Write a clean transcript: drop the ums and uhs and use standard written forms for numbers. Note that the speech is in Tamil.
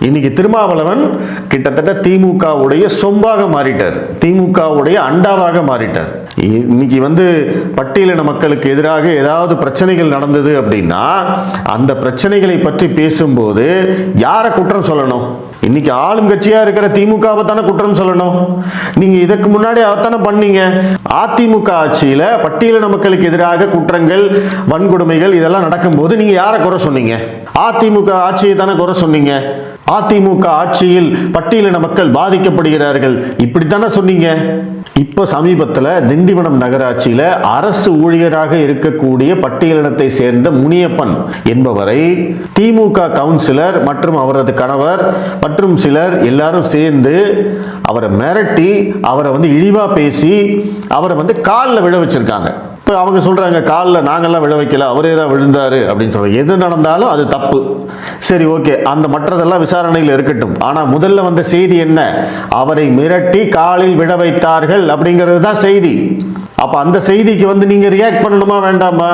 இன்னைக்கு திருமாவளவன் கிட்டத்தட்ட திமுகவுடைய சொம்பாக மாறிட்டார், திமுகவுடைய அண்டாவாக மாறிட்டார். இன்னைக்கு பட்டியலின மக்களுக்கு எதிராக ஏதாவது பிரச்சனைகள் நடந்தது அப்படின்னா அந்த பிரச்சனைகளை பற்றி பேசும்போது யாரை குற்றம் சொல்லணும்? இன்னைக்கு ஆளும் கட்சியா இருக்கிற திமுகவை தானே குற்றம் சொல்லணும். நீங்க இதுக்கு முன்னாடி அதைத்தானே பண்ணீங்க. அதிமுக ஆட்சியில பட்டியலின மக்களுக்கு எதிராக குற்றங்கள், வன்கொடுமைகள் இதெல்லாம் நடக்கும்போது நீங்க யாரை குறை சொன்னீங்க? அதிமுக ஆட்சியை தானே குறை சொன்னீங்க. அதிமுக ஆட்சியில் பட்டியலின மக்கள் பாதிக்கப்படுகிறார்கள் இப்படித்தானே சொன்னீங்க. இப்போ சமீபத்தில் திண்டிவனம் நகராட்சியில அரசு ஊழியராக இருக்கக்கூடிய பட்டியலினத்தை சேர்ந்த முனியப்பன் என்பவரை திமுக கவுன்சிலர் மற்றும் அவரது கணவர் மற்றும் சிலர் எல்லாரும் சேர்ந்து அவரை மிரட்டி, அவரை இழிவா பேசி, அவரை காலில் விழ வச்சிருக்காங்க. இப்போ அவங்க சொல்றாங்க, காலில் நாங்கள்லாம் விழ வைக்கல, அவரே தான் விழுந்தாரு அப்படின்னு சொல்றாங்க. எது நடந்தாலும் அது தப்பு. சரி, ஓகே, அந்த மற்றதெல்லாம் விசாரணையில் இருக்கட்டும். ஆனால் முதல்ல வந்த செய்தி என்ன? அவரை மிரட்டி காலில் விழ வைத்தார்கள் அப்படிங்கிறது தான் செய்தி. அப்போ அந்த செய்திக்கு நீங்க ரியாக்ட் பண்ணணுமா வேண்டாமா?